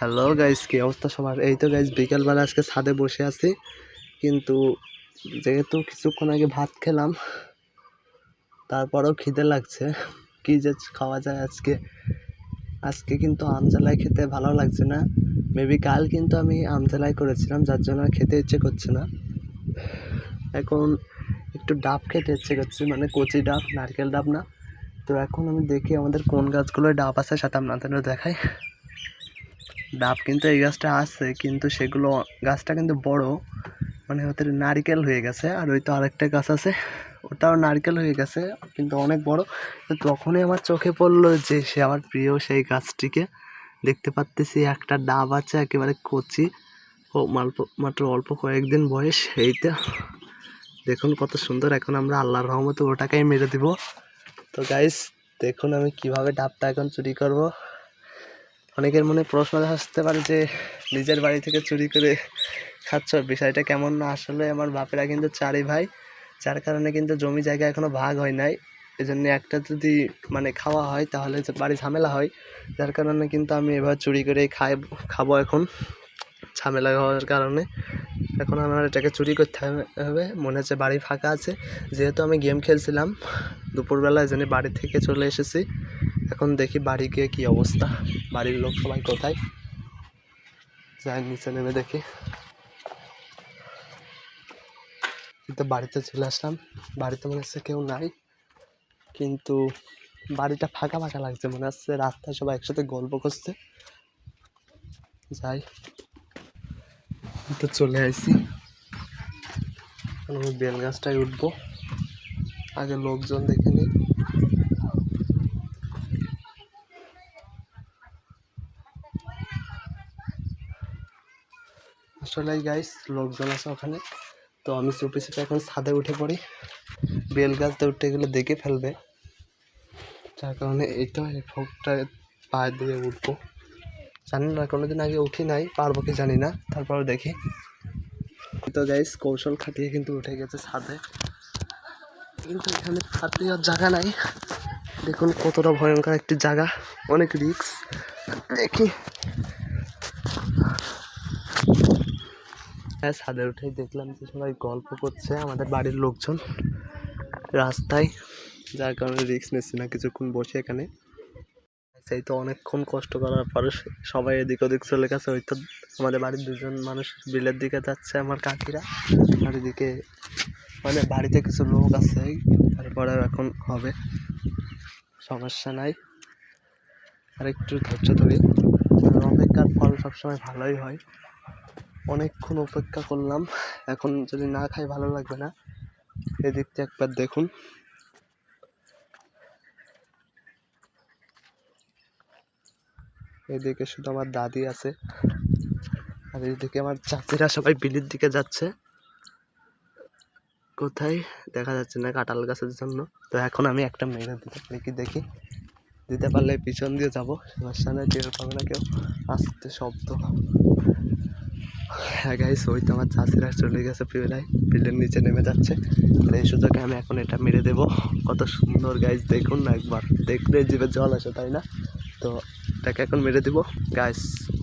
Hello guys, কি অবস্থা সবার? এই তো গাইস বিকেলবেলা আজকে ছাদে বসে আছি, কিন্তু যেহেতু কিছুক্ষণ আগে ভাত খেলাম তারপরেও খিদে লাগছে। কি যে খাওয়া যায় আজকে? আজকে কিন্তু আমজালাই খেতে ভালো লাগছে না। মেবি কাল কিন্তু আমি আমজালাই করেছিলাম, যার জন্য আর খেতে ইচ্ছে করছে না। এখন একটু ডাব খেতে ইচ্ছে করছে, মানে কচি ডাব, নারকেল ডাব না। তো এখন আমি দেখি আমাদের কোন গাছগুলোয় ডাব আছে, সেটা আপনাদেরও দেখাই। ডাব কিন্তু এই গাছটা আছে, কিন্তু সেগুলো গাছটা কিন্তু বড়, মানে ওদের নারকেল হয়ে গেছে। আর ওই তো আরেকটা গাছ আছে, ওটাও নারকেল হয়ে গেছে, কিন্তু অনেক বড়। তো তখনই আমার চোখে পড়লো যে সে আমার প্রিয় সেই গাছটিকে দেখতে পাচ্তেছি। একটা ডাব আছে একেবারে কচি, ও মাত্র অল্প কয়েকদিন বয়স। এইটা দেখুন কত সুন্দর। এখন আমরা আল্লাহর রহমতে ওটাকেই মেরে দিব। তো গাইস দেখুন আমি কিভাবে ডাবটা এখন চুরি করব। অনেকের মনে প্রশ্ন আসতে পারে যে নিজের বাড়ি থেকে চুরি করে খাচ্ছ, বিষয়টা কেমন? না, আসলে আমার বাপেরা কিন্তু চারি ভাই, যার কারণে কিন্তু জমি জায়গা এখনো ভাগ হয় নাই। এই জন্য একটা যদি মানে খাওয়া হয় তাহলে বাড়ি ঝামেলা হয়, যার কারণে কিন্তু আমি এবার চুরি করে খাবো এখন, ঝামেলা হওয়ার কারণে। এখন আমার এটাকে চুরি করতে হবে। মনে হচ্ছে বাড়ি ফাঁকা আছে, যেহেতু আমি গেম খেলছিলাম দুপুরবেলা, এই জন্য বাড়ি থেকে চলে এসেছি। এখন দেখি বাড়ি গিয়ে কী অবস্থা, বাড়ির লোক সবাই কোথায়। যাই নিচে নেমে দেখি। কিন্তু বাড়িতে চলে আসলাম, বাড়িতে মনে হচ্ছে কেউ নাই, কিন্তু বাড়িটা ফাঁকা ফাঁকা লাগছে। মনে হচ্ছে রাস্তায় সবাই একসাথে গল্প করছে। যাই, তো চলে আসছি। আমি বেল গাছটায় উঠবো, আগে লোকজন দেখে নিই। আসলে গাইস লোকজন আছে ওখানে, তো আমি চুপি চুপি এখন ছাদে উঠে পড়ি। বেল গাছটা উঠতে গেলে দেখে ফেলবে, যার কারণে এইটা এই ফোকটা পা দিয়ে উঠবো। জানি না, কোনোদিন আগে উঠি নাই, পারবো কি জানি না, তারপরে দেখি। তো গাইস কৌশল খাটিয়ে কিন্তু উঠে গেছে ছাদে, কিন্তু এখানে হাঁটতে আর জায়গা নাই। দেখুন কতটা ভয়ঙ্কর একটি জায়গা, অনেক রিস্ক। দেখি, হ্যাঁ ছাদে উঠেই দেখলাম যে সবাই গল্প করছে, আমাদের বাড়ির লোকজন রাস্তায়, যার কারণে রিস্ক নিচ্ছি না, কিছুক্ষণ বসে এখানে। সেই তো অনেকক্ষণ কষ্ট করার পরে সবাই এদিক ওদিক চলে গেছে। ওই তো আমাদের বাড়ির দুজন মানুষ বিলের দিকে যাচ্ছে, আমার কাকিরা। আর এদিকে মানে বাড়িতে কিছু লোক আছে, তারপরে এখন হবে, সমস্যা নাই। আর একটু ধৈর্য ধরি, অপেক্ষার ফল সবসময় ভালোই হয়। অনেকক্ষণ অপেক্ষা করলাম, এখন যদি না খাই ভালো লাগবে না। এদিকটা একবার দেখুন, এদিকে শুধু আমার দাদি আছে, আর এদিকে আমার চাচিরা সবাই বিলের দিকে যাচ্ছে। কোথায় দেখা যাচ্ছে না কাঁঠাল গাছের জন্য। তো এখন আমি একটা মেরে দিতে পারি কি দেখি, দিতে পারলে পিছন দিয়ে যাবো, সমস্যা নেই, টের পাবে না কেউ। আস্তে শব্দ। হ্যাঁ গাইস, ওই তো আমার চাষিরা চলে গেছে, প্রায় বিলের নিচে নেমে যাচ্ছে। আর এই সুযোগে আমি এখন এটা মেরে দেবো। কত সুন্দর গাইস, দেখুন না, একবার দেখলে জিভে জল আসে, তাই না? তো এটাকে এখন মেরে দিব গাইস।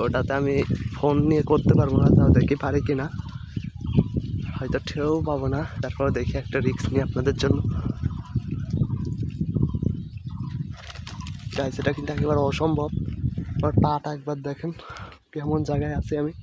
ওটাতে আমি ফোন নিয়ে করতে পারবো না, তাও দেখি পারি কি না, হয়তো ঠেও পাবো না। তারপরে দেখি, একটা রিস্ক নিই আপনাদের জন্য গাইস। এটা কিন্তু একেবারে অসম্ভব। আমার পাটা একবার দেখেন কেমন জায়গায় আছি আমি।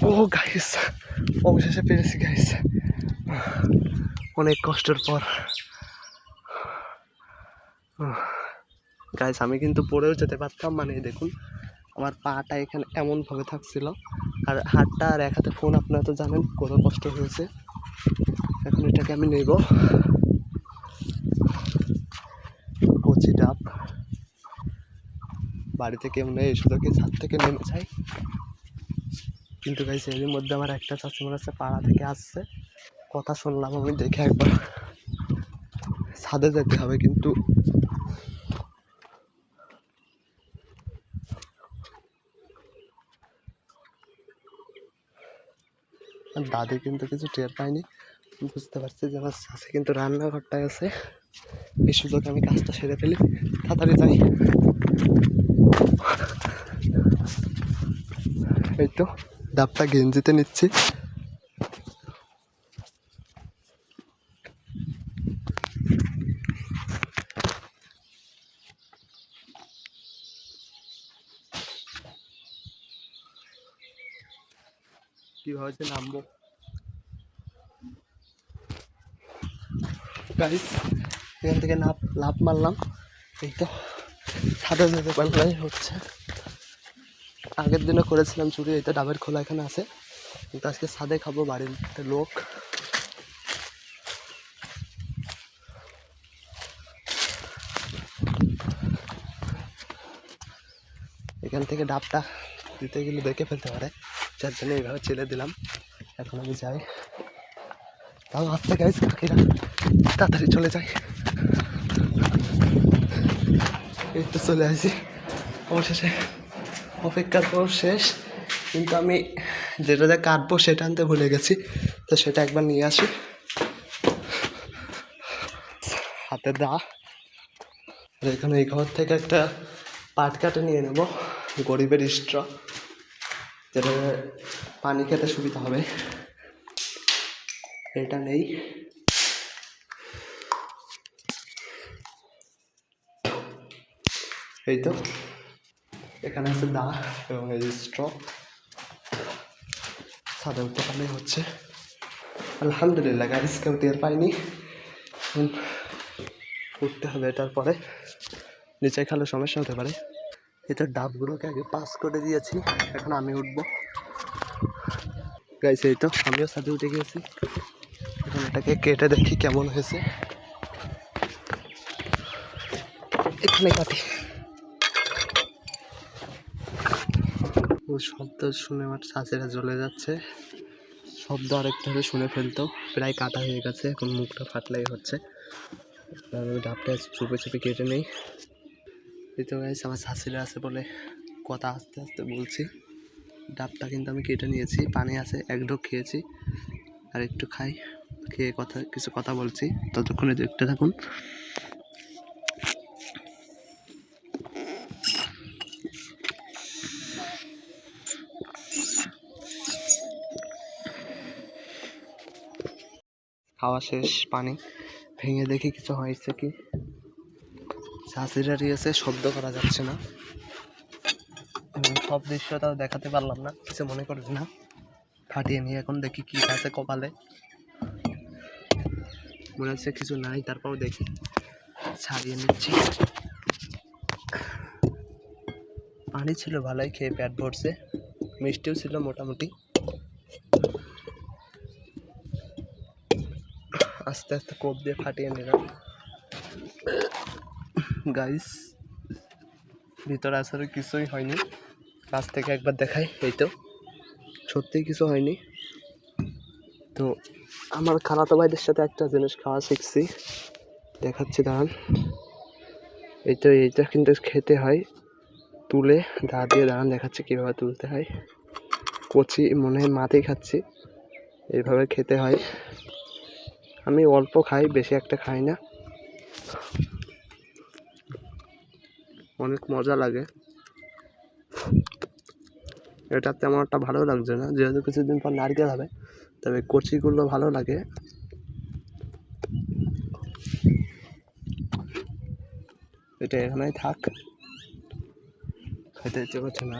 ও গাইস, অবশেষে পেরেছি গাইস, অনেক কষ্টের পর। গাইস আমি কিন্তু পড়েও যেতে পারতাম, মানে দেখুন আমার পাটা এখানে এমনভাবে থাকছিল, আর হাতটা আর এক হাতে ফোন, আপনারা তো জানেন কত কষ্ট হয়েছে। এখন এটাকে আমি নেব, কচি ডাব। বাড়ি থেকে এমনি এই সুযোগে ছাদ থেকে নেমে যাই, কিন্তু গাইস এর মধ্যে আমার একটা চাচি মনে হচ্ছে পাড়া থেকে আসছে, কথা শুনলাম আমি। দেখে একবার ছাদে যেতে হবে, কিন্তু দাদি কিন্তু কিছু টের পায়নি। বুঝতে পারছি যে আমার চাচি কিন্তু রান্নাঘরটায় আছে। এই সুযোগে আমি কাজটা সেরে ফেলি, তাড়াতাড়ি যাই। এই তো ডাবটা গেঞ্জিতে নিচ্ছি। কিভাবে যে নামবো গাইস, এখান থেকে লাফ মারলাম। এই তো ছাদে যেতে পারলেই হচ্ছে। আগের দিনও করেছিলাম চুরি, এই তো ডাবের খোলা এখানে আছে, কিন্তু আজকে ছাদে খাবো, বাড়িতে লোক। এখান থেকে ডাবটা দিতে গেলে দেখে ফেলতে পারে, যার জন্য এইভাবে ছেড়ে দিলাম। এখন আমি যাই, তাও আসতে গাইস কাকিরা তাড়াতাড়ি চলে যাই। এই তো চলে আসি, অবশেষে অপেক্ষার পর শেষ। কিন্তু আমি যেটা কাটবো সেটা আনতে ভুলে গেছি, তো সেটা একবার নিয়ে আসি। হাতে দা, এখানে এই ঘর থেকে একটা পাট কাটে নিয়ে নেব, গরিবের স্ট্র, যেটা পানি খেতে সুবিধা হবে। এটা নেই, এই তো এখানে আছে দা এবং এই স্ট্র। ছাদে উঠতে পারলেই হচ্ছে। আলহামদুলিল্লাহ গাইস, কেউ টের পাইনি। উঠতে হবে, এটার পরে নিচে খেলে সমস্যা হতে পারে। এটা ডাবগুলোকে আগে পাস করে দিয়েছি, এখন আমি উঠবো গাইস। এই তো আমিও ছাদে উঠে গিয়েছি, এখন এটাকে কেটে দেখি কেমন হয়েছে। এখানে কাটি। ও শব্দ শুনে আমার চাচিরা জ্বলে যাচ্ছে, শব্দ আরেকভাবে শুনে ফেলতো। প্রায় কাটা হয়ে গেছে, এখন মুখটা ফাটলাই হচ্ছে। আমি ডাবটা চুপে চুপে কেটে নেই। এই তো গাইস, আমার শাশুড়ি আছে বলে কথা আস্তে আস্তে বলছি। ডাবটা কিন্তু আমি কেটে নিয়েছি, পানি আছে, এক ঢোক খেয়েছি, আর একটু খাই, খেয়ে কিছু কথা বলছি, ততক্ষণে দেখতে থাকুন। খাওয়া শেষ, পানি ভেঙে দেখি কিছু হয়েছে কি। শাশুড়ি আছে, শব্দ করা যাচ্ছে না, সব দৃশ্যটাও দেখাতে পারলাম না, কিছু মনে করবে না। ফাটিয়ে নিয়ে এখন দেখি কি আছে কপালে, মনে হচ্ছে কিছু নাই, তারপরও দেখি, ছাড়িয়ে নিচ্ছি। পানি ছিল ভালোই, খেয়ে পেট ভরছে, মিষ্টিও ছিল মোটামুটি। আস্তে আস্তে কোপ দিয়ে ফাটিয়ে নিলাম গাইস। ভিতরে আসলে কিছুই হয়নি, কাছ থেকে একবার দেখাই। এই তো সত্যিই কিছু হয়নি। তো আমার খালাতো ভাইদের সাথে একটা জিনিস খাওয়া শিখছি, দেখাচ্ছি দাঁড়ান। এই তো এইটা কিন্তু খেতে হয় তুলে, দা দিয়ে, দাঁড়ান দেখাচ্ছি কীভাবে তুলতে হয়। কচি মনে হয় মাথায় খাচ্ছি, এইভাবে খেতে হয়। আমি অল্প খাই, বেশি একটা খাই না, অনেক মজা লাগে। এটা তেমন একটা ভালো লাগছে না, যেহেতু কিছুদিন পর নারকেল হবে, তবে কচিগুলো ভালো লাগে। এটা এখানেই থাক, খেতে ইচ্ছে করছে না।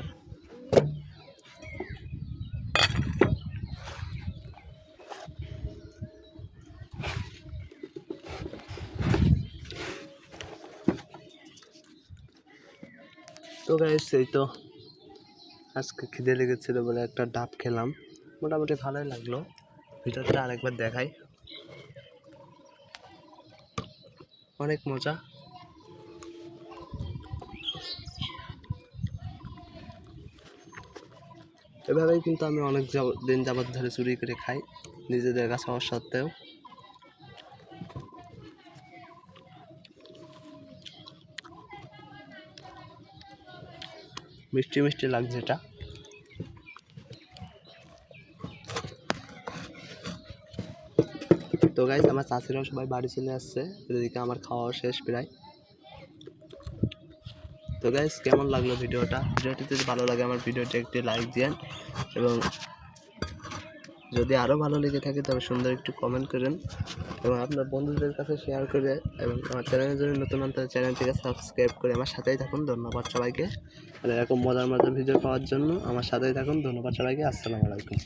তো গাইস, এই তো আজকে খিদে লেগেছিল বলে একটা ডাব খেলাম, মোটামুটি ভালোই লাগলো। ভিতরটা আরেকবার দেখাই, অনেক মজা। এভাবেই কিন্তু আমি অনেক দিন যাবত ধরে চুরি করে খাই, নিজেদের কাছে হওয়া সত্ত্বেও। মিষ্টি মিষ্টি লাগছে এটা। তো গাইজ আমার চাচিরাও সবাই বাড়ি চলে আসছে, এদিকে আমার খাওয়া শেষ প্রায়। তো গাইজ কেমন লাগলো ভিডিওটি যদি ভালো লাগে আমার ভিডিওটি একটি লাইক দিন, এবং যদি আরও ভালো লেগে থাকে তবে সুন্দর একটু কমেন্ট করেন এবং আপনার বন্ধুদের কাছে শেয়ার করে, এবং আমার চ্যানেলের জন্য নতুন চ্যানেলটিকে সাবস্ক্রাইব করে আমার সাথেই থাকুন। ধন্যবাদ সবাইকে। আর এরকম মজার ভিডিও পাওয়ার জন্য আমার সাথেই থাকুন। ধন্যবাদ সবাইকে। আসসালামু আলাইকুম।